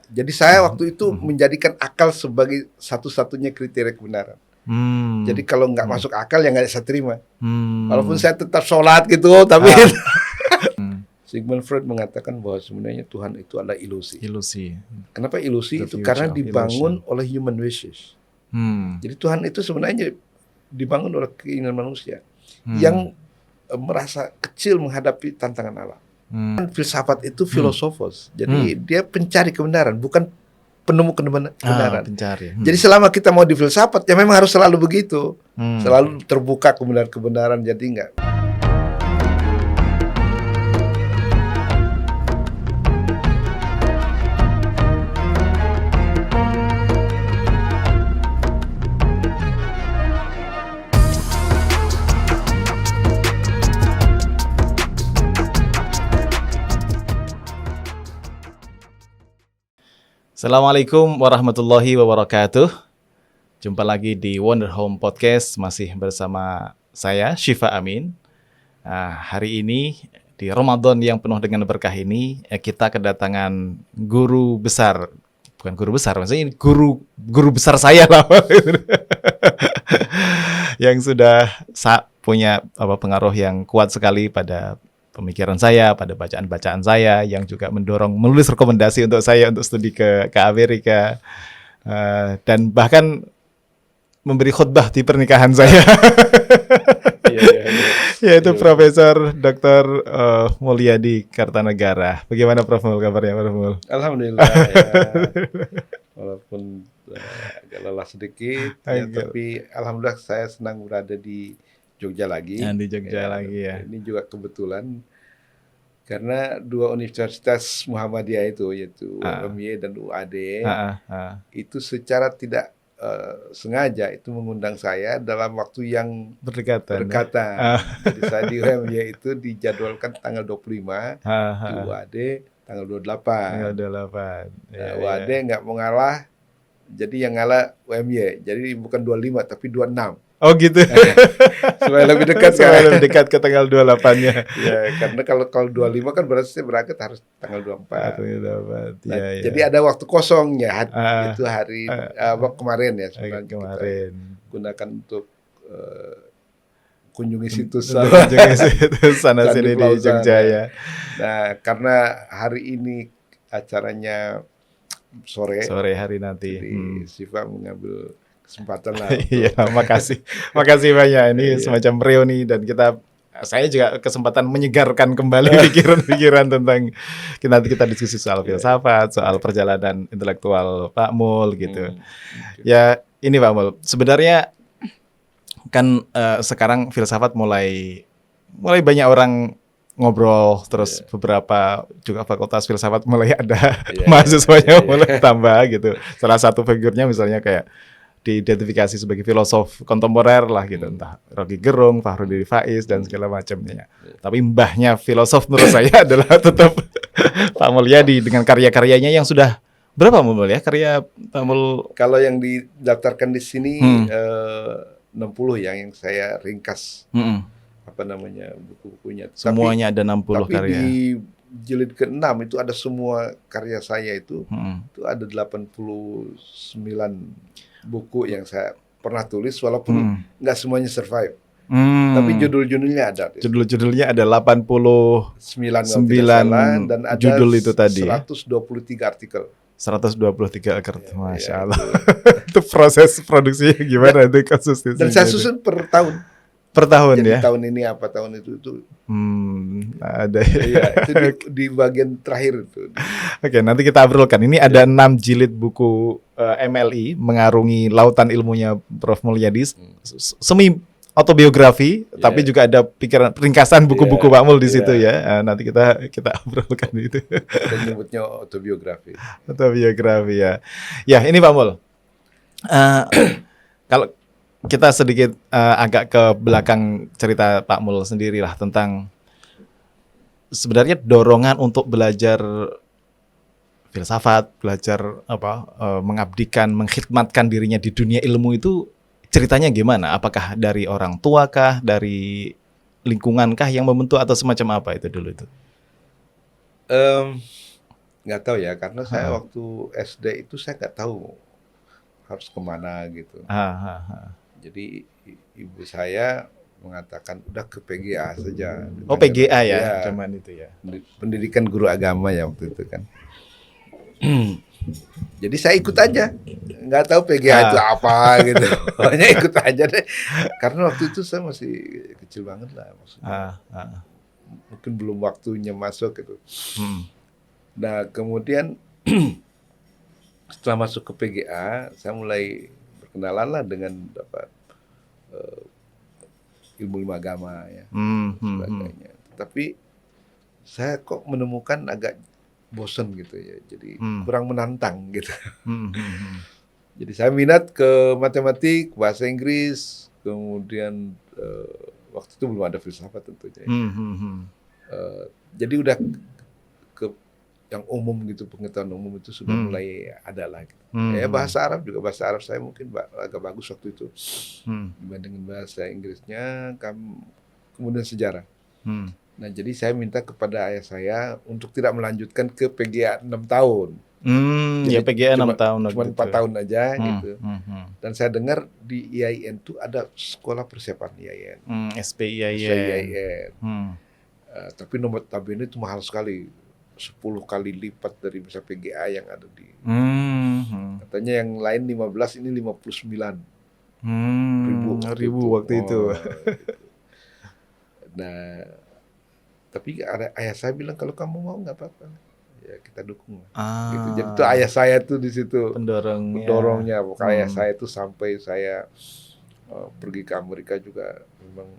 Jadi saya waktu itu menjadikan akal sebagai satu-satunya kriteria kebenaran. Jadi kalau nggak masuk akal ya nggak saya terima. Walaupun saya tetap sholat gitu, tapi Sigmund Freud mengatakan bahwa sebenarnya Tuhan itu adalah ilusi. Kenapa ilusi? Itu karena dibangun oleh human wishes. Jadi Tuhan itu sebenarnya dibangun oleh keinginan manusia yang merasa kecil menghadapi tantangan alam. Filsafat itu filosofos. Jadi dia pencari kebenaran, bukan penemu kebenaran. Jadi selama kita mau di filsafat ya memang harus selalu begitu. Selalu terbuka kebenaran. Jadi enggak. Assalamualaikum warahmatullahi wabarakatuh. Jumpa lagi di Wonder Home Podcast, masih bersama saya Syifa Amin. Hari ini di Ramadan yang penuh dengan berkah ini, kita kedatangan guru besar. Bukan guru besar, maksudnya guru besar saya lah. Yang sudah punya pengaruh yang kuat sekali pada pemikiran saya, pada bacaan-bacaan saya, yang juga menulis rekomendasi untuk saya untuk studi ke Amerika, dan bahkan memberi khutbah di pernikahan saya. Yaitu Profesor Dr. Mulyadi Kartanegara. Bagaimana Prof Mul, kabarnya Prof Mul? Alhamdulillah ya. Walaupun agak lelah sedikit, tapi alhamdulillah saya senang berada di Jogja lagi. Di Jogja lagi ya. Ini juga kebetulan karena dua universitas Muhammadiyah itu, yaitu UMY dan UAD, itu secara tidak sengaja itu mengundang saya dalam waktu yang berdekatan. Jadi saya di UMY itu dijadwalkan tanggal 25, di UAD tanggal 28. UAD nggak mau ngalah, jadi yang ngalah UMY. Jadi bukan 25 tapi 26. Oh gitu. Supaya lebih dekat lebih dekat ke tanggal 28-nya. Ya, karena kalau 25 kan berarti saya berangkat harus tanggal 24. Jadi ada waktu kosong ya, itu hari kemarin ya sebenarnya kemarin. Kita gunakan untuk kunjungi situs sana sini di Jogja ya. Nah, karena hari ini acaranya sore hari nanti, jadi Syifa mengambil kesempatan lah. Iya, makasih banyak. Ini semacam reuni dan saya juga kesempatan menyegarkan kembali pikiran-pikiran tentang kita diskusi soal filsafat, soal perjalanan intelektual Pak Mul gitu. Ya, ini Pak Mul, sebenarnya kan sekarang filsafat mulai banyak orang ngobrol, terus beberapa juga fakultas filsafat mulai ada mahasiswanya mulai tambah gitu. Salah satu figurnya misalnya kayak diidentifikasi sebagai filosof kontemporer lah gitu, entah Rocky Gerung, Fakhrudin Faiz dan segala macamnya. Tapi mbahnya filosof menurut saya adalah tetap Pak Mulyadi dengan karya-karyanya yang sudah berapa Mul ya karya Pak Mul? Kalau yang didaftarkan di sini 60 yang saya ringkas. Buku-bukunya. Semuanya ada 60 karya. Tapi di jilid ke-6 itu ada semua karya saya itu ada 89 buku yang saya pernah tulis, walaupun nggak semuanya survive. Tapi judul-judulnya ada. Judul-judulnya ada 89 dan ada judul itu tadi. 123 artikel. 123 artikel, Masya Allah. Itu proses produksinya gimana itu kasusnya? Dan saya susun per tahun. Jadi tahun ini apa, tahun itu ada itu di bagian terakhir itu. Oke, nanti kita obrolkan. Ini ada 6 jilid buku MLI mengarungi lautan ilmunya Prof Mulyadi, semi autobiografi, tapi juga ada pikiran ringkasan buku-buku Pak Mul di situ ya. Nanti kita obrolkan itu. Dan nyebutnya autobiografi ya. Ya, ini Pak Mul. Kalau kita sedikit agak ke belakang cerita Pak Mul sendiri lah tentang sebenarnya dorongan untuk belajar filsafat, belajar mengabdikan, mengkhidmatkan dirinya di dunia ilmu itu ceritanya gimana? Apakah dari orang tua kah, dari lingkungan kah yang membentuk atau semacam apa itu dulu itu? nggak tahu ya, karena saya Ha. waktu SD itu saya nggak tahu harus kemana gitu. Jadi ibu saya mengatakan udah ke PGA saja. Oh, PGA ya, Ya, zaman itu ya. pendidikan guru agama ya waktu itu kan. Jadi saya ikut aja, nggak tahu PGA itu apa gitu. Pokoknya ikut aja deh. Karena waktu itu saya masih kecil banget lah, maksudnya. Mungkin belum waktunya masuk gitu. Nah kemudian setelah masuk ke PGA, saya mulai berkenalan lah dengan ilmu agama ya, sebagainya. Tapi saya kok menemukan agak bosen gitu ya, jadi kurang menantang gitu. Jadi saya minat ke matematik, bahasa Inggris, kemudian waktu itu belum ada filsafat tentunya. Jadi udah ke yang umum gitu, pengetahuan umum itu sudah mulai ada lah. Gitu. Ya bahasa Arab juga, bahasa Arab saya mungkin agak bagus waktu itu dibandingin bahasa Inggrisnya, kemudian sejarah. Nah jadi saya minta kepada ayah saya untuk tidak melanjutkan ke PGA 6 tahun. Ya PGA 6 tahun. Cuma 4 tahun aja gitu. Dan saya dengar di IAIN itu ada sekolah persiapan IAIN. SPIAIN. Tapi nomor tabelnya itu mahal sekali. 10 kali lipat dari bisa PGA yang ada di katanya yang lain 15, ini 59 ribu waktu itu. Gitu. Nah tapi ayah saya bilang kalau kamu mau nggak apa-apa ya kita dukung gitu. Jadi itu ayah saya tuh di situ pendorongnya. Ayah saya tuh sampai saya pergi ke Amerika juga memang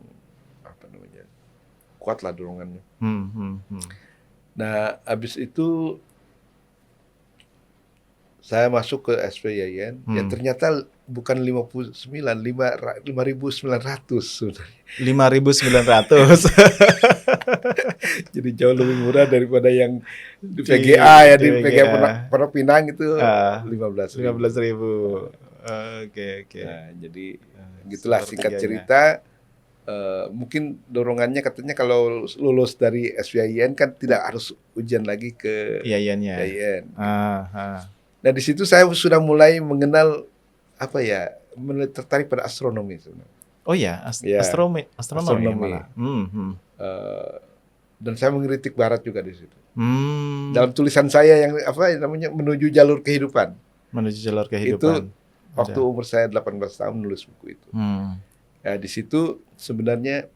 kuat lah dorongannya. Nah, habis itu saya masuk ke SPIAIN, ya ternyata bukan 59, 5.900 sebenarnya. 5.900. Jadi jauh lebih murah daripada yang di PGA ya, di PGA Pondok Pinang itu 15.000. Oke. Nah, jadi gitulah singkat cerita. Mungkin dorongannya katanya kalau lulus dari SPIAIN kan tidak harus ujian lagi ke IAIN. Nah di situ saya sudah mulai mengenal tertarik pada astronomi sebenarnya. Oh ya, astronomi. Dan saya mengkritik Barat juga di situ. Dalam tulisan saya yang menuju jalur kehidupan. Itu waktu umur saya 18 tahun nulis buku itu. Nah, di situ sebenarnya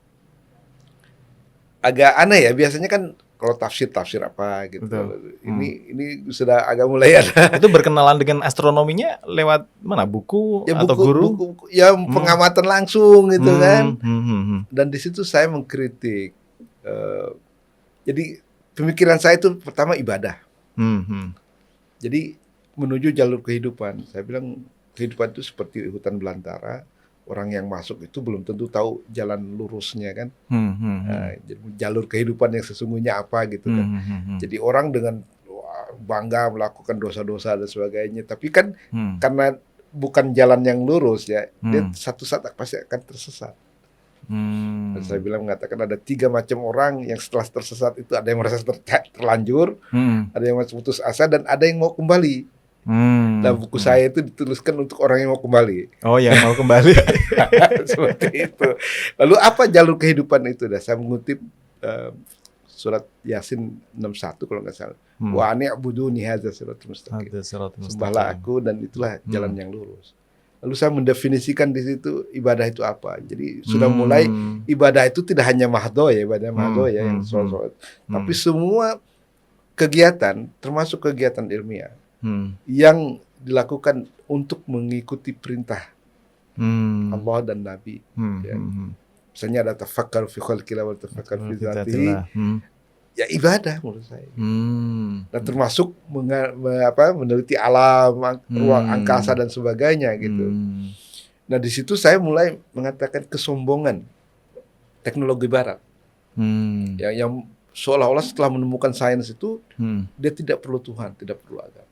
agak aneh ya. Biasanya kan kalau tafsir apa gitu. Ini sudah agak mulai ada. Itu berkenalan dengan astronominya lewat mana? Buku ya, atau guru? Buku, ya pengamatan langsung gitu kan. Dan di situ saya mengkritik. Jadi pemikiran saya itu pertama ibadah. Jadi menuju jalur kehidupan. Saya bilang kehidupan itu seperti hutan belantara. Orang yang masuk itu belum tentu tahu jalan lurusnya kan. Nah, jalur kehidupan yang sesungguhnya apa gitu kan. Jadi orang dengan bangga melakukan dosa-dosa dan sebagainya. Tapi kan karena bukan jalan yang lurus ya, dia satu saat pasti akan tersesat. Dan saya mengatakan ada 3 macam orang yang setelah tersesat itu, ada yang merasa terlanjur, ada yang merasa putus asa, dan ada yang mau kembali. Nah buku saya itu dituliskan untuk orang yang mau kembali. Oh, yang mau kembali. Seperti itu. Lalu apa jalur kehidupan itu? Saya mengutip surat Yasin 61 kalau nggak salah. Wa ani'buduni hadza siratal mustaqim. Sembahlah aku dan itulah jalan yang lurus. Lalu saya mendefinisikan di situ ibadah itu apa. Jadi sudah mulai ibadah itu tidak hanya mahdo ya, ibadah mahdo ya yang sholat. Tapi semua kegiatan, termasuk kegiatan ilmiah yang dilakukan untuk mengikuti perintah Allah dan Nabi. Misalnya ada tafakkar fi khalqillah wa tafakkar fi dzatihi. Ya ibadah menurut saya. Dan termasuk meneliti alam, ruang angkasa dan sebagainya gitu. Nah di situ saya mulai mengatakan kesombongan teknologi Barat. Yang seolah-olah setelah menemukan sains itu dia tidak perlu Tuhan, tidak perlu agama.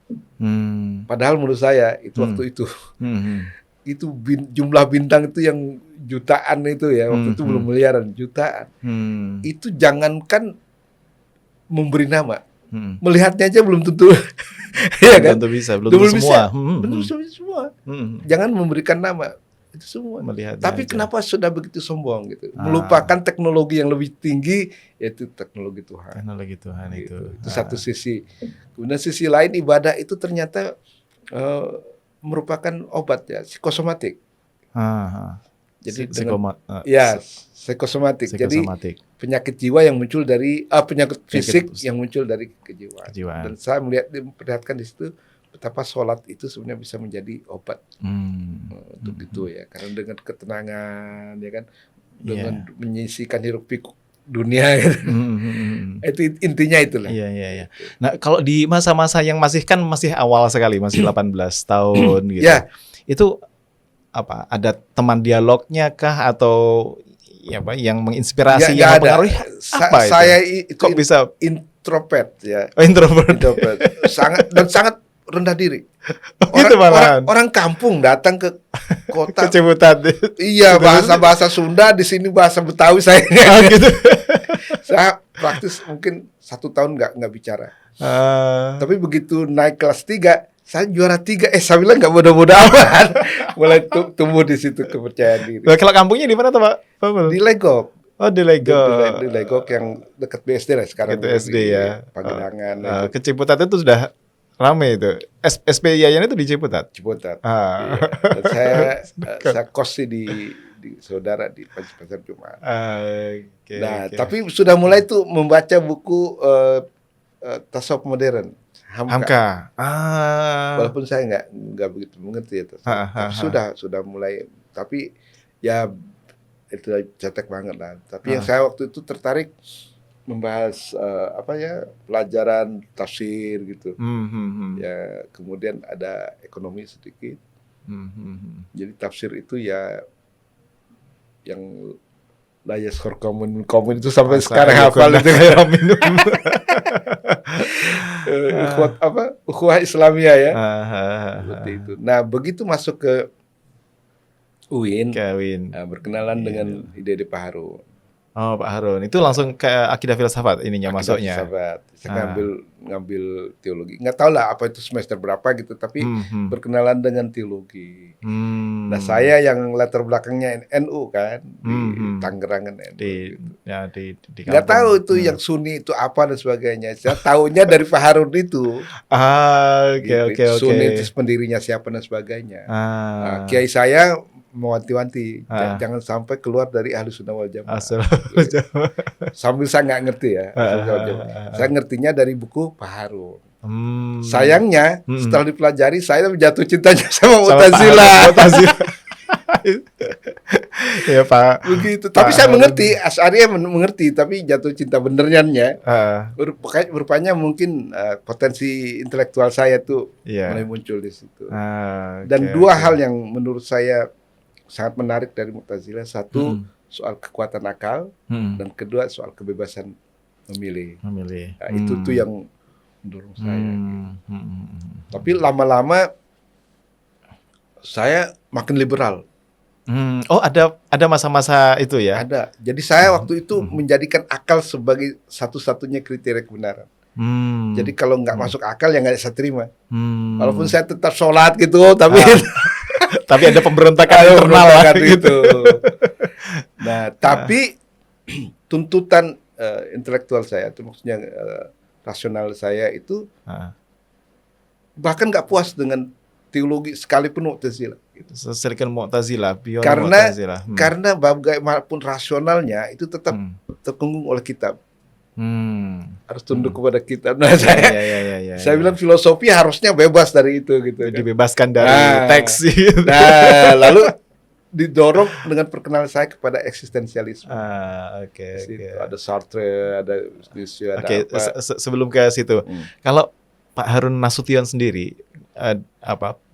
Padahal menurut saya itu waktu itu itu jumlah bintang itu yang jutaan itu ya, waktu itu belum miliaran, jutaan. Itu jangankan memberi nama, melihatnya aja belum tentu. Iya kan? Tentu bisa, belum Belum tentu bisa. semua. Belum semua. Jangan memberikan nama itu semua. Melihatnya Tapi aja. kenapa sudah begitu sombong gitu? Melupakan teknologi yang lebih tinggi, yaitu teknologi Tuhan. Teknologi Tuhan itu. Itu satu sisi. Kemudian sisi lain, ibadah itu ternyata merupakan obat ya, psikosomatik. Jadi psikosomatik. Jadi penyakit jiwa yang muncul dari penyakit fisik yang muncul dari kejiwaan. Dan saya memperlihatkan di situ betapa sholat itu sebenarnya bisa menjadi obat untuk itu ya, karena dengan ketenangan ya kan, dengan menyisikan hiruk pikuk dunia gitu. Itu intinya itulah. Iya. Nah, kalau di masa-masa yang masih awal sekali, masih 18 tahun gitu. Itu apa? Ada teman dialognya kah atau apa yang menginspirasi yang mempengaruhi? Saya itu kok bisa introvert ya. Introvert. sangat rendah diri. Orang kampung datang ke kota. Ke Ciputat. Iya, bahasa Sunda, di sini bahasa Betawi saya. Gitu. Saya praktis mungkin 1 tahun nggak bicara. Tapi begitu naik kelas 3, saya juara 3. Saya bilang nggak bodoh-bodoh amat. Mulai tumbuh di situ kepercayaan diri. Kalau kampungnya di mana tuh, Pak? Di Legok. Oh, di Legok. Di Legok yang dekat BSD lah sekarang. Dekat BSD ya. Pagedangan. Ke Ciputat itu sudah ramai itu. SP Yayan itu di Ciputat. Iya. Dan saya kos sih di saudara di Pasar Jumat. Tapi sudah mulai tuh membaca buku tasawuf modern. Hamka. Walaupun saya nggak begitu mengerti ya tasawuf. Sudah mulai. Tapi ya itu cetek banget lah. Tapi yang saya waktu itu tertarik membahas pelajaran tafsir gitu. Ya, kemudian ada ekonomi sedikit. Jadi tafsir itu ya yang la yaskhur qaumun itu sampai sekarang hafal itu kayak minum. Ukhuwah Islamiyah ya. Seperti itu. Nah, begitu masuk ke UIN. Berkenalan dengan Ide Pak Harun. Oh, Pak Harun. Itu langsung ke akidah filsafat ininya masuknya. Filsafat. Saya ngambil teologi. Nggak tahu lah apa itu semester berapa gitu, tapi berkenalan dengan teologi. Nah, saya yang latar belakangnya NU kan, di Tangerang kan NU. Nggak tahu itu yang Sunni itu apa dan sebagainya. Saya tahunya dari Pak Harun itu. Oke. Sunni itu pendirinya siapa dan sebagainya. Kiai saya mewanti-wanti jangan sampai keluar dari Ahlu Sunnah wal Jamaah. Sambil saya nggak ngerti ya. Saya ngertinya dari buku Pak Harun. Sayangnya setelah dipelajari saya jatuh cintanya sama Mu'tazilah. Ya Pak. Begitu. Tapi saya mengerti, Asy'ariyah mengerti, tapi jatuh cinta benernya rupanya mungkin potensi intelektual saya tuh mulai muncul di situ. Dan dua hal yang menurut saya sangat menarik dari Mu'tazilah, satu soal kekuatan akal, dan kedua soal kebebasan memilih. Nah, itu tuh yang mendorong saya. Tapi lama-lama saya makin liberal. Oh, ada masa-masa itu ya? Ada. Jadi saya waktu itu menjadikan akal sebagai satu-satunya kriteria kebenaran. Jadi kalau nggak masuk akal ya nggak saya terima. Walaupun saya tetap sholat gitu, tapi tapi ada pemberontakan internal lah gitu. Nah, tapi tuntutan intelektual saya, itu maksudnya rasional saya itu bahkan nggak puas dengan teologi sekalipun Mu'tazilah. Sedangkan Mu'tazilah, karena bagaimanapun rasionalnya itu tetap terkungkung oleh kitab. Harus tunduk kepada kitab. Nah, saya bilang filosofi harusnya bebas dari itu gitu. Dibebaskan dari teks. Nah, lalu didorong dengan perkenalan saya kepada eksistensialisme. Ada Sartre, ada Gusserl, ada apa. Sebelum ke situ, kalau Pak Harun Nasution sendiri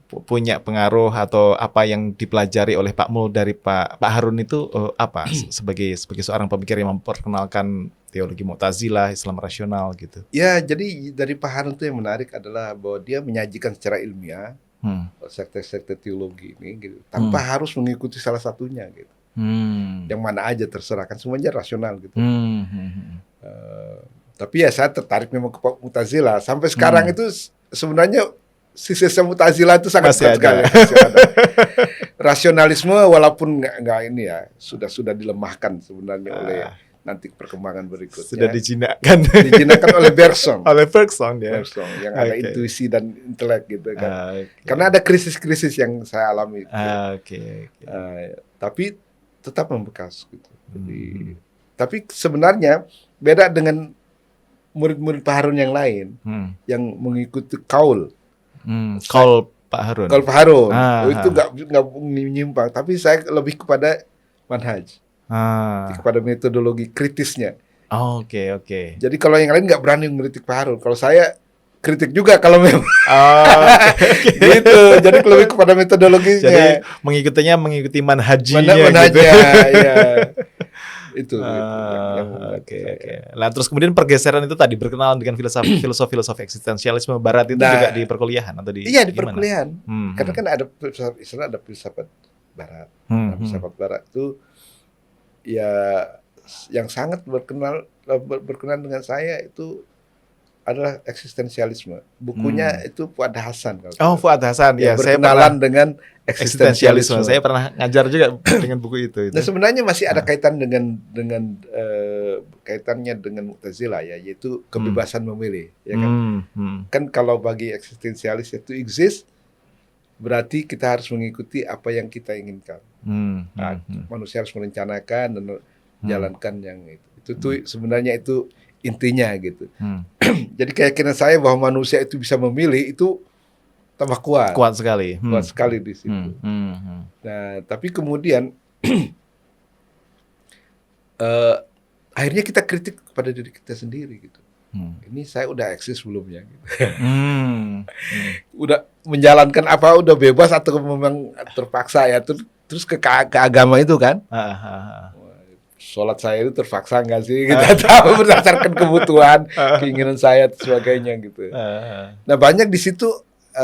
punya pengaruh atau apa yang dipelajari oleh Pak Mul dari Pak Harun itu apa sebagai seorang pemikir yang memperkenalkan teologi Mu'tazilah, Islam rasional gitu. Ya, jadi dari Pak Harun itu yang menarik adalah bahwa dia menyajikan secara ilmiah sekte-sekte teologi ini gitu, tanpa harus mengikuti salah satunya gitu. Yang mana aja terserah, kan semuanya rasional gitu. Tapi ya saya tertarik memang ke Mu'tazilah. Sampai sekarang itu sebenarnya sisi Mu'tazilah itu sangat Masih kuat sekali. ada. Masih ada. Rasionalisme walaupun nggak ini ya sudah dilemahkan sebenarnya oleh nanti perkembangan berikutnya. Sudah dijinakkan. Dijinakkan oleh Bergson. Oleh Bergson ya. Bergson yang ada Oke. intuisi dan intelek gitu kan. Oke. Karena ada krisis-krisis yang saya alami. Oke. Tapi tetap membekas gitu. Tapi sebenarnya beda dengan murid-murid Pak Harun yang lain yang mengikuti kaul. Call Pak Harun. Kaul Pak Harun. Ah, Itu nggak menyimpang. Tapi saya lebih kepada manhaj, kepada metodologi kritisnya. Oke. Jadi kalau yang lain nggak berani mengkritik Pak Harun. Kalau saya kritik juga kalau memang gitu. Jadi lebih kepada metodologinya. Jadi mengikuti manhajinya gitu. Ya. Itu yang Oke. Lah terus kemudian pergeseran itu tadi berkenalan dengan filosofi eksistensialisme barat itu juga di perkuliahan atau di Iya, di gimana? perkuliahan. Karena kan ada filsafat barat. Nah, filsafat barat itu ya yang sangat berkenan dengan saya itu adalah eksistensialisme. Bukunya itu Fuad Hasan. Fuad Hasan. Ya, saya berkenalan dengan eksistensialisme. Saya pernah ngajar juga dengan buku itu. Nah, sebenarnya masih ada kaitan dengan kaitannya dengan Mu'tazilah ya, yaitu kebebasan memilih, ya kan? Kan kalau bagi eksistensialis itu exist berarti kita harus mengikuti apa yang kita inginkan. Manusia harus merencanakan dan menjalankan yang itu tuh sebenarnya itu intinya gitu. Jadi keyakinan saya bahwa manusia itu bisa memilih itu tambah kuat. Kuat sekali. Kuat sekali di situ. Nah, tapi kemudian akhirnya kita kritik kepada diri kita sendiri gitu. Ini saya udah eksis sebelumnya gitu. Udah menjalankan apa udah bebas atau memang terpaksa ya terus ke agama itu kan. Sholat saya itu terpaksa nggak sih? Kita tahu berdasarkan kebutuhan, keinginan saya dan sebagainya gitu. Nah banyak di situ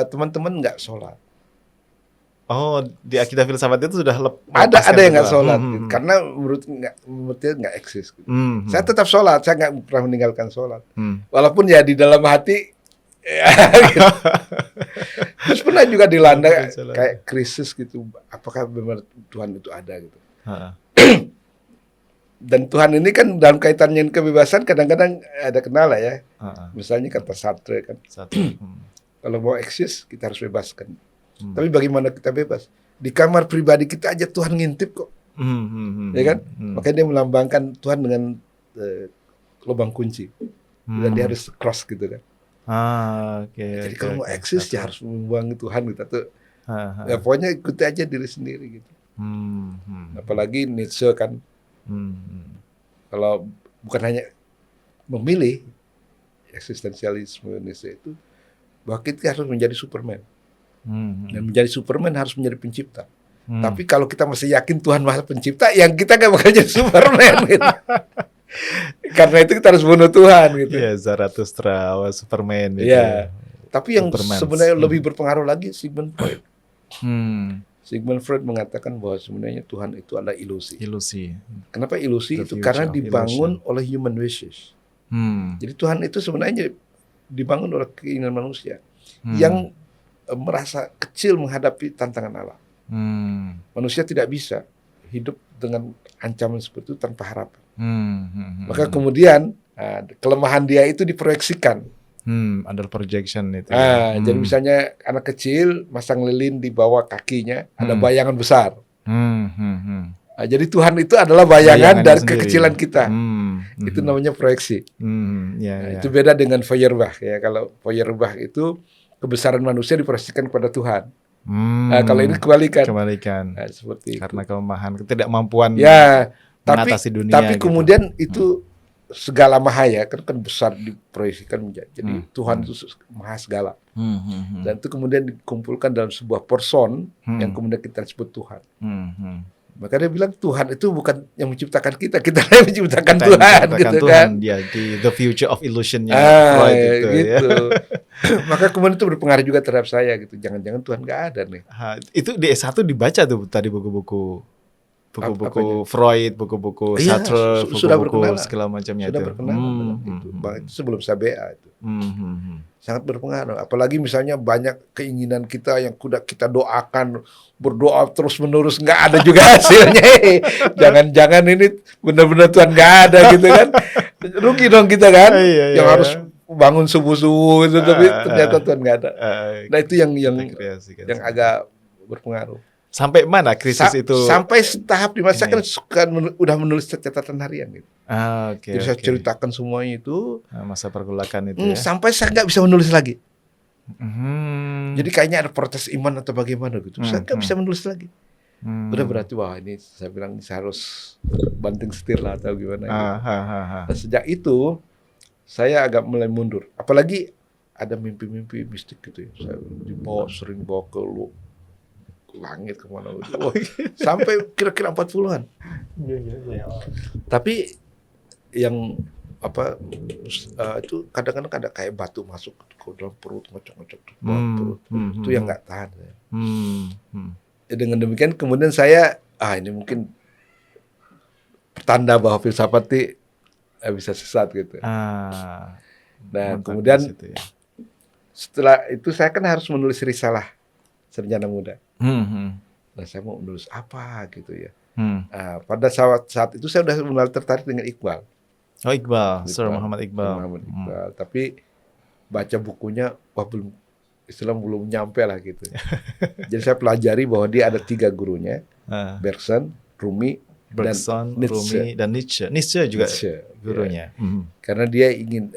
teman-teman nggak sholat. Oh, di akidah filsafat itu sudah ada yang nggak sholat, gitu. Karena menurutnya nggak eksis. Gitu. Saya tetap sholat, saya nggak pernah meninggalkan sholat. Walaupun ya di dalam hati, ya, gitu. Terus pernah juga dilanda kayak krisis gitu. Apakah benar Tuhan itu ada gitu? Dan Tuhan ini kan dalam kaitannya kebebasan kadang-kadang ada kendala ya. Misalnya kata Sartre kan. Kalau mau eksis kita harus bebaskan. Tapi bagaimana kita bebas? Di kamar pribadi kita aja Tuhan ngintip kok. Ya kan? Makanya dia melambangkan Tuhan dengan lubang kunci. Dan dia harus cross gitu kan. Jadi kalau mau eksis ya harus membuang Tuhan gitu tuh. Ya, pokoknya ikuti aja diri sendiri gitu. Apalagi Nietzsche kan. Kalau bukan hanya memilih eksistensialisme Nietzsche itu bahwa kita harus menjadi Superman dan menjadi Superman harus menjadi pencipta. Tapi kalau kita masih yakin Tuhan Maha Pencipta, yang kita nggak bakal jadi Superman gitu. Karena itu kita harus bunuh Tuhan gitu. Ya, Zarathustra, Superman gitu. Ya. Tapi yang sebenarnya lebih berpengaruh lagi Sigmund Freud. Sigmund Freud mengatakan bahwa sebenarnya Tuhan itu adalah ilusi. Kenapa ilusi? Itu karena dibangun oleh human wishes. Jadi Tuhan itu sebenarnya dibangun oleh keinginan manusia yang merasa kecil menghadapi tantangan Allah. Manusia tidak bisa hidup dengan ancaman seperti itu tanpa harapan. Maka kemudian kelemahan dia itu diproyeksikan. Under projection itu. Jadi misalnya anak kecil masang lilin di bawah kakinya, ada bayangan besar. Jadi Tuhan itu adalah bayangan dari sendiri. Kekecilan kita. Itu namanya proyeksi. Itu beda dengan Feuerbach ya. Kalau Feuerbach itu kebesaran manusia diproyeksikan kepada Tuhan. Kalau ini kebalikan. Seperti karena kelemahan, ketidakmampuan mengatasi dunia. Tapi kemudian itu segala mahaya kan besar diproyeksikan menjadi. Jadi Tuhan itu maha segala. Dan itu kemudian dikumpulkan dalam sebuah person yang kemudian kita sebut Tuhan. Maka dia bilang Tuhan itu bukan yang menciptakan kita yang menciptakan Tuhan gitu kan. Ya, di The Future of Illusion-nya Freud itu gitu. Ya. Maka kemudian itu berpengaruh juga terhadap saya gitu. Jangan-jangan Tuhan nggak ada nih. Itu di S1 dibaca tuh tadi buku-buku buku-buku Freud, buku-buku Iya, Sartre, sudah buku-buku berkenalan. segala macamnya Sudah itu. berkenalan dengan itu. Bahkan itu sebelum saya BA itu. Sangat berpengaruh. Apalagi misalnya banyak keinginan kita yang sudah kita doakan, berdoa terus-menerus, nggak ada juga hasilnya. Jangan-jangan ini benar-benar Tuhan nggak ada gitu kan. Rugi dong kita kan. Iya, Yang iya. harus bangun subuh-subuh itu, tapi ternyata Tuhan nggak ada. Nah itu yang Kita kreasikan yang semua. agak berpengaruh. Sampai mana krisis itu? Sampai tahap di masa Ini. kan suka udah menulis catatan harian gitu. Oke. Jadi saya ceritakan semuanya itu. Nah, masa pergolakan itu ya. Sampai saya nggak bisa menulis lagi. Hmm. Jadi kayaknya ada protes iman atau bagaimana gitu. Saya nggak bisa menulis lagi. Udah berarti wah ini saya bilang saya harus banting setir lah atau gimana. Gitu. Nah, sejak itu saya agak mulai mundur. Apalagi ada mimpi-mimpi mistik gitu ya. Saya sering bawa ke langit kemana gitu. Oh, sampai kira-kira 40-an. Tapi yang itu kadang-kadang ada kayak batu masuk ke dalam perut, ngocok-ngocok perut. Itu yang nggak tahan. Ya, dengan demikian kemudian saya ini mungkin pertanda bahwa filsafat ini bisa sesat gitu. Nah kemudian itu, ya. Setelah itu saya kan harus menulis risalah sarjana muda. Nah saya mau menulis apa gitu ya. Nah, pada saat itu saya udah mulai tertarik dengan Iqbal. Oh Iqbal, Sir Muhammad Iqbal. Tapi baca bukunya belum nyampe lah gitu. Jadi saya pelajari bahwa dia ada 3 gurunya, Bergson, Rumi, Bergson, dan Rumi, dan Nietzsche. Nietzsche juga gurunya. Ya. Karena dia ingin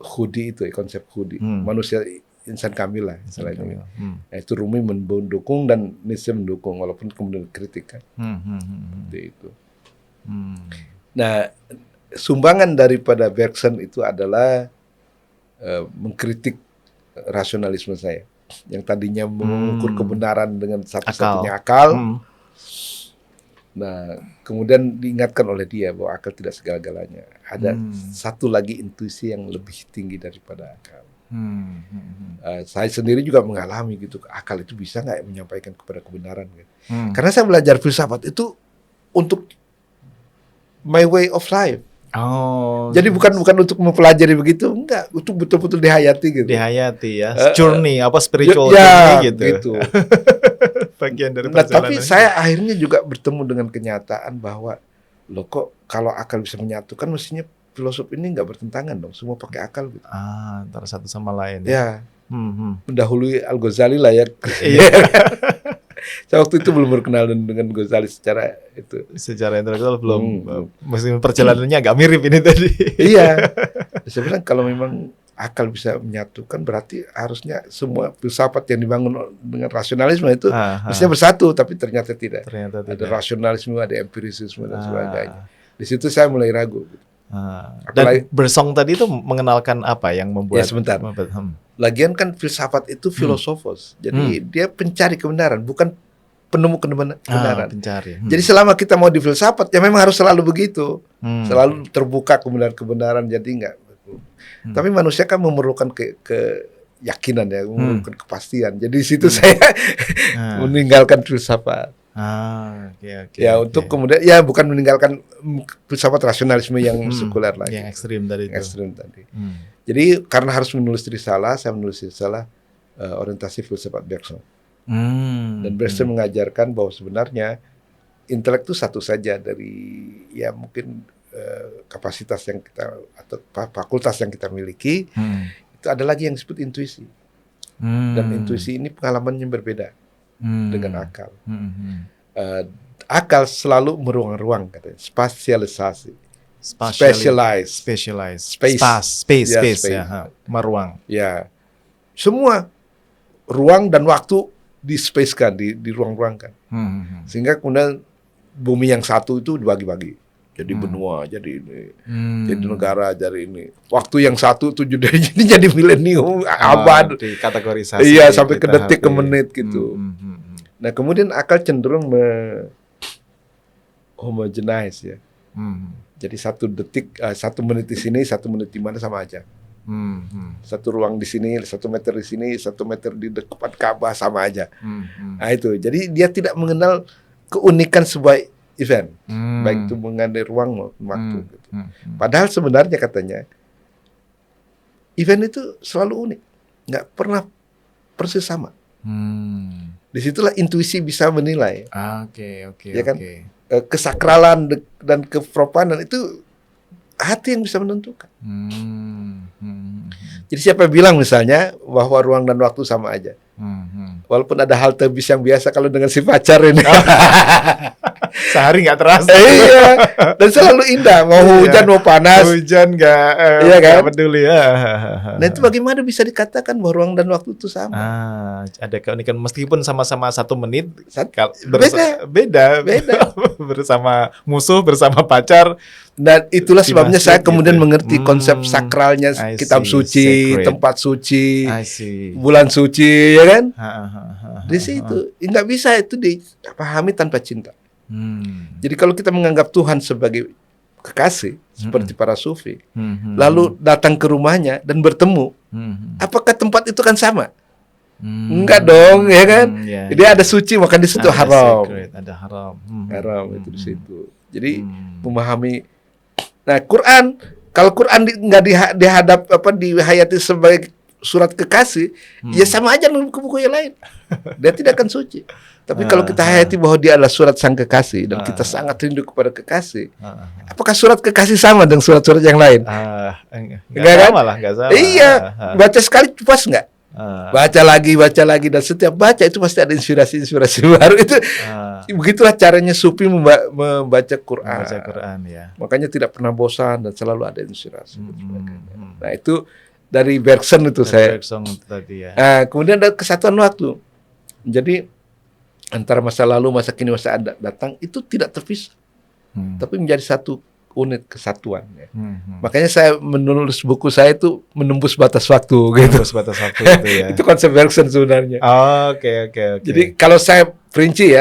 Hudi itu, konsep Hudi, manusia insan kamil lah istilahnya. Itu Rumi mendukung dan Nietzsche mendukung walaupun kemudian kritik kan. Seperti itu. Nah, sumbangan daripada Bergson itu adalah mengkritik rasionalisme saya yang tadinya mengukur kebenaran dengan satu-satunya akal. Nah, kemudian diingatkan oleh dia bahwa akal tidak segala-galanya. Ada satu lagi intuisi yang lebih tinggi daripada akal. Saya sendiri juga mengalami gitu, akal itu bisa nggak menyampaikan kepada kebenaran gitu. Karena saya belajar filsafat itu untuk my way of life. Jadi bukan untuk mempelajari begitu, enggak, itu betul-betul dihayati gitu. Dihayati ya, journey spiritual ya, journey gitu. Bagian dari Nah, perjalanan. tapi saya akhirnya juga bertemu dengan kenyataan bahwa loh kok kalau akal bisa menyatukan mestinya filosof ini nggak bertentangan dong, semua pakai akal gitu. Antara satu sama lain. Ya. Mendahului Al-Ghazali lah ya. Saya waktu itu belum berkenal dengan Ghazali secara intelektual belum. Meskipun perjalanannya agak mirip ini tadi. Iya. Saya bilang kalau memang akal bisa menyatukan berarti harusnya semua filsafat yang dibangun dengan rasionalisme itu mestinya bersatu, tapi ternyata tidak. Ada rasionalisme, ada empirisisme dan sebagainya. Di situ saya mulai ragu. Dan Bersong tadi itu mengenalkan apa yang membuat? Ya sebentar. Lagian kan filsafat itu filosofos, jadi dia pencari kebenaran, bukan penemu kebenaran. Pencari. Jadi selama kita mau di filsafat, ya memang harus selalu begitu, selalu terbuka kebenaran. Jadi enggak. Tapi manusia kan memerlukan keyakinan ya, memerlukan kepastian. Jadi di situ saya meninggalkan filsafat. Ya untuk kemudian ya bukan meninggalkan filsafat rasionalisme yang sekuler lagi. Yang ekstrim tadi. Jadi karena harus menulis risalah, saya menulis risalah orientasi filsafat Bergson. Dan Bergson mengajarkan bahwa sebenarnya intelek itu satu saja dari ya mungkin kapasitas yang kita atau fakultas yang kita miliki. Itu ada lagi yang disebut intuisi. Dan intuisi ini pengalamannya berbeda dengan akal. Akal selalu meruang-ruang katanya, spasialisasi. Specialize. Space. Ya, meruang. Ya, semua ruang dan waktu di-spacekan, diruang-ruangkan. Sehingga kemudian bumi yang satu itu dibagi-bagi. Jadi benua, jadi ini, jadi negara, jadi ini. Waktu yang satu itu jadi milenium, abad. Dikategorisasi. Iya, sampai ke detik, ke menit gitu. Nah, kemudian akal cenderung homogenize ya. Jadi 1 detik, 1 menit di sini, 1 menit di mana sama aja. 1 ruang di sini, 1 meter di sini, 1 meter di dekat Ka'bah sama aja. Nah itu, jadi dia tidak mengenal keunikan sebuah event, baik itu mengenai ruang maupun waktu. Gitu. Padahal sebenarnya katanya event itu selalu unik, nggak pernah persis sama. Disitulah intuisi bisa menilai. Oke. Ya kan? Kesakralan dan keprofanan itu hati yang bisa menentukan. Jadi siapa bilang misalnya bahwa ruang dan waktu sama aja? Walaupun ada halte bis yang biasa kalau dengan si pacar ini. Sehari nggak terasa. Iya, dan selalu indah. Mau hujan mau panas. Hujan iya kan? Nggak peduli ya. Nah itu bagaimana bisa dikatakan bahwa ruang dan waktu itu sama? Ada keunikan meskipun sama-sama 1 menit. Beda. Bersama musuh, bersama pacar. Dan itulah sebabnya saya kemudian mengerti konsep sakralnya kitab suci, sacred. Tempat suci, bulan suci, ya kan? Di situ nggak bisa itu dipahami tanpa cinta. Jadi kalau kita menganggap Tuhan sebagai kekasih seperti para sufi, lalu datang ke rumahnya dan bertemu, apakah tempat itu kan sama? Enggak dong, ya kan? Jadi ada suci, maka di situ haram. Ada haram. Haram itu di situ. Jadi memahami. Nah, kalau Quran nggak dihadap dihayati sebagai surat kekasih, ya sama aja dengan buku-buku yang lain. Dia tidak akan suci. Tapi kalau kita hayati bahwa dia adalah surat sang kekasih dan kita sangat rindu kepada kekasih, apakah surat kekasih sama dengan surat-surat yang lain? Enggak sama lah, enggak sama. Iya, baca sekali puas nggak? Baca lagi dan setiap baca itu pasti ada inspirasi baru itu. Begitulah caranya sufi membaca Quran. Ya. Makanya tidak pernah bosan dan selalu ada inspirasi. Nah itu dari Bergson itu Bergson tadi ya. Kemudian ada kesatuan waktu. Jadi antara masa lalu, masa kini, masa datang itu tidak terpisah, tapi menjadi satu unit kesatuan. Ya. Makanya saya menulis buku saya itu menembus batas waktu. Menembus batas waktu itu ya. Itu konsep Bergson sebenarnya. Oke. Jadi kalau saya perinci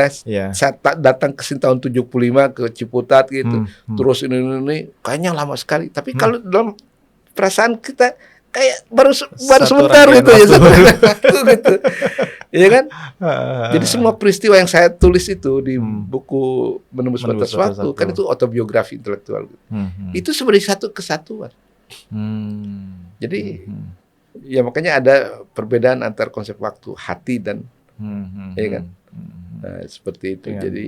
saya datang ke sini tahun 75 ke Ciputat gitu, terus ini kayaknya lama sekali. Tapi kalau dalam perasaan kita kayak baru sebentar gitu ya, gitu. Iya kan? Jadi semua peristiwa yang saya tulis itu di buku Menembus Batas Waktu kan itu autobiografi intelektual. Itu sebenarnya satu kesatuan. Jadi ya makanya ada perbedaan antara konsep waktu, hati dan ya kan? Nah, seperti itu. Jadi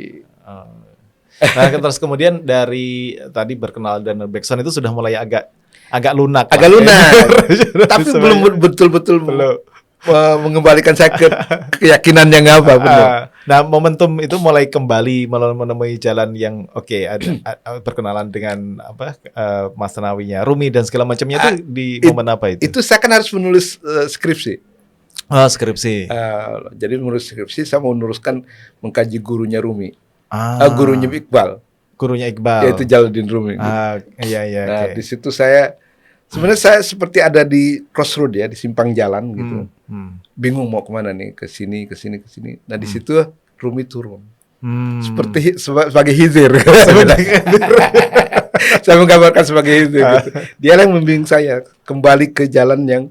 nah, terus kemudian dari tadi berkenal dengan Bergson itu sudah mulai agak lunak. Tapi belum betul-betul mengembalikan saya ke keyakinan yang apa. Nah, momentum itu mulai kembali menemui jalan yang ada berkenalan dengan Masnawinya, Rumi dan segala macamnya itu di momen apa itu? Itu saya kan harus menulis skripsi. Skripsi. Jadi menulis skripsi saya mau meneruskan mengkaji gurunya Rumi. Gurunya Iqbal. Yaitu Jalaluddin Rumi. Iya. Nah, di situ sebenarnya saya seperti ada di crossroad ya, di simpang jalan gitu. Bingung mau kemana nih, ke sini. Nah, di situ Rumi turun. Seperti sebagai hizir. Saya menggambarkan sebagai hizir gitu. Dia yang membimbing saya kembali ke jalan yang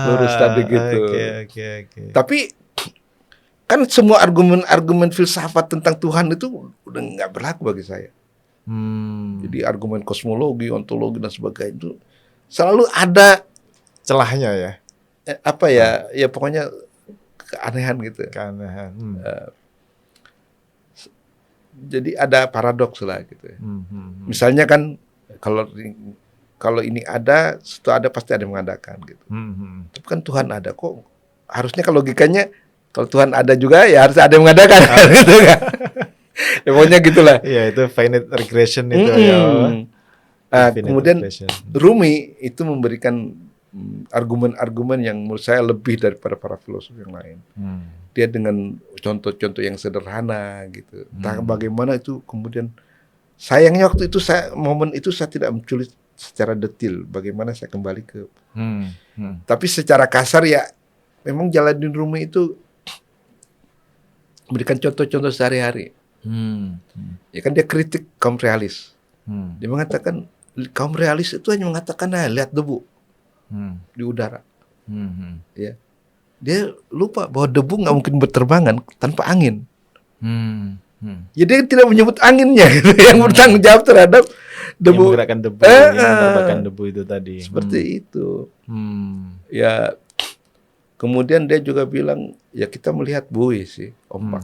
lurus tadi gitu. Okay. Tapi kan semua argumen filsafat tentang Tuhan itu udah nggak berlaku bagi saya. Jadi argumen kosmologi, ontologi dan sebagainya itu selalu ada celahnya ya. Ya pokoknya keanehan gitu. Jadi ada paradoks lah gitu. Misalnya kan kalau ini ada, setelah ada pasti ada yang mengadakan gitu. Tapi kan Tuhan ada kok. Harusnya kalau logikanya kalau Tuhan ada juga ya harus ada yang mengadakan gitu kan. Ya pokoknya gitulah. Iya, itu finite regression itu ya. Kemudian Rumi itu memberikan argumen-argumen yang menurut saya lebih daripada para filosof yang lain. Dia dengan contoh-contoh yang sederhana gitu. Entah bagaimana itu kemudian sayangnya waktu itu momen itu saya tidak menculik secara detail bagaimana saya kembali ke. Tapi secara kasar ya memang Jalaluddin Rumi itu memberikan contoh-contoh sehari-hari. Ya kan dia kritik kaum realis. Dia mengatakan kaum realis itu hanya mengatakan lihat debu di udara. Dia lupa bahwa debu nggak mungkin berterbangan tanpa angin. Jadi dia tidak menyebut anginnya gitu, yang bertanggung jawab terhadap debu. Yang menggerakkan debu, yang menerbangkan debu itu tadi. Seperti itu. Ya, kemudian dia juga bilang, ya kita melihat buoy sih, ombak.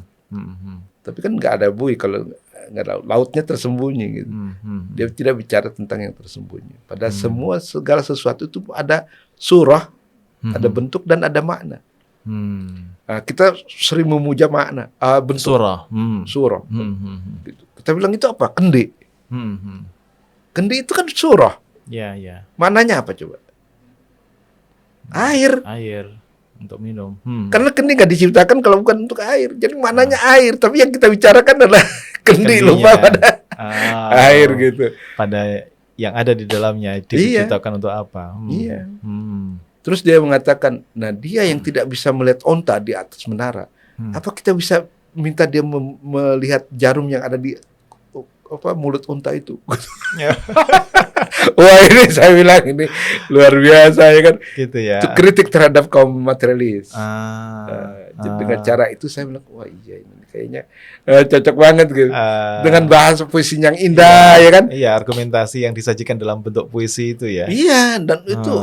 Tapi kan nggak ada buoy kalau nggak ada lautnya tersembunyi gitu. Dia tidak bicara tentang yang tersembunyi. Padahal segala sesuatu itu ada surah, ada bentuk dan ada makna. Nah, kita sering memuja makna, bentuk surah. Gitu. Kita bilang itu apa? Kendi. Kendi itu kan surah. Maknanya apa coba? Air untuk minum. Karena kendi nggak diciptakan kalau bukan untuk air. Jadi maknanya air. Tapi yang kita bicarakan adalah kendi, lupa pada air gitu. Pada yang ada di dalamnya diciptakan untuk apa? Terus dia mengatakan, nah dia yang tidak bisa melihat onta di atas menara, apa kita bisa minta dia melihat jarum yang ada di mulut onta itu? Wah, ini saya bilang ini luar biasa ya kan. Gitu ya. Itu kritik terhadap kaum materialis. Dengan cara itu saya bilang, wah iya ini kayaknya cocok banget gitu. Dengan bahasa puisi yang indah ya kan. Iya, argumentasi yang disajikan dalam bentuk puisi itu ya. Iya, dan itu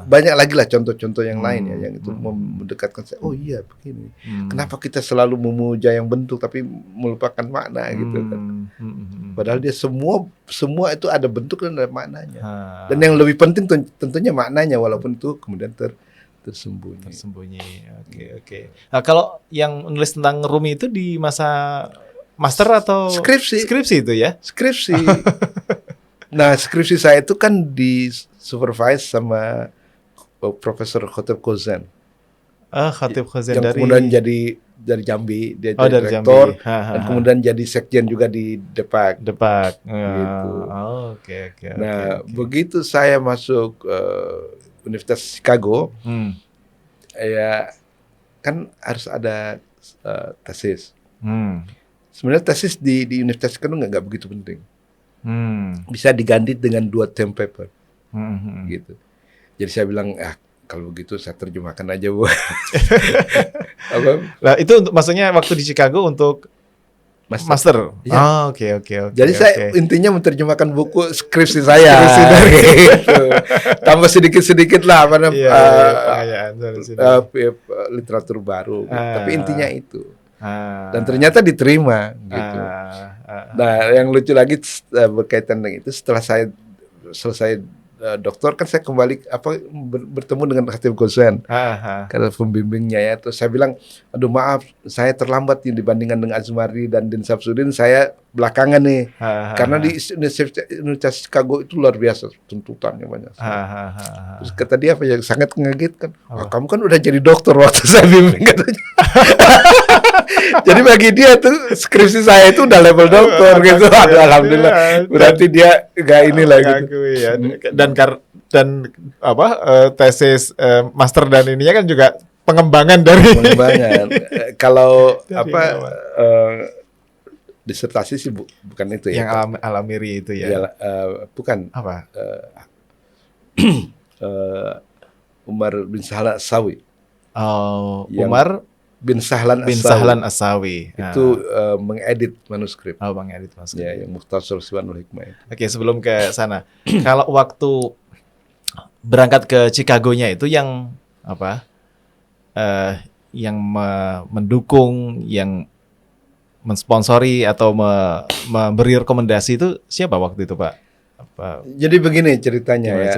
banyak lagi lah contoh-contoh yang lain ya yang itu mendekatkan saya. Oh iya begini. Kenapa kita selalu memuja yang bentuk tapi melupakan makna gitu kan. Padahal dia semua itu ada bentuk dan ada maknanya. Dan yang lebih penting tentunya maknanya, walaupun itu kemudian tersembunyi. Oke. Nah, kalau yang menulis tentang Rumi itu di masa master atau skripsi itu ya? Skripsi. Nah, skripsi saya itu kan di supervise sama Profesor Khatib Kozan. Khatib Kozan yang dari kemudian jadi dari Jambi, dia jadi rektor, dan kemudian jadi sekjen juga di Depak. Gitu. Oke. Nah, begitu saya masuk Universitas Chicago, ya kan harus ada tesis. Sebenarnya tesis di Universitas Chicago nggak begitu penting. Bisa diganti dengan 2 term paper, gitu. Jadi saya bilang, kalau begitu saya terjemahkan aja Bu. Nah, itu untuk maksudnya waktu di Chicago untuk master. Ya. Oke. Jadi saya intinya menerjemahkan buku skripsi saya. Gitu. Tambah sedikit-sedikit lah literatur baru. Gitu. Tapi intinya itu. Dan ternyata diterima gitu. Nah, yang lucu lagi berkaitan dengan itu, setelah saya selesai doktor kan saya kembali bertemu dengan Khatib Ghosn karena pembimbingnya ya. Terus saya bilang, aduh maaf saya terlambat dibandingkan dengan Azumari dan Din Samsudin, saya belakangan nih karena di Universitas Chicago itu luar biasa tuntutannya banyak. Terus kata dia apa yang sangat mengagetkan, kamu kan udah jadi dokter waktu saya bimbing katanya. Jadi bagi dia tuh skripsi saya itu udah level dokter gitu. Aduh, alhamdulillah. Berarti dia nggak ini lagi. Ya. Dan tesis master dan ininya kan juga pengembangan dari kalau disertasi sih bukan itu ya. Yang alamiri itu ya. Bukan. Apa? Umar bin Sahlan As-Sawi. Umar bin Sahlan As-Sawi. Itu mengedit manuskrip. Mengedit manuskrip. Ya, yang Mukhtasar Siwanul Hikmah. Oke, sebelum ke sana. Kalau waktu berangkat ke Chicago-nya itu yang apa? Yang mendukung, yang mensponsori atau memberi rekomendasi itu siapa waktu itu, Pak? Jadi begini ceritanya ya.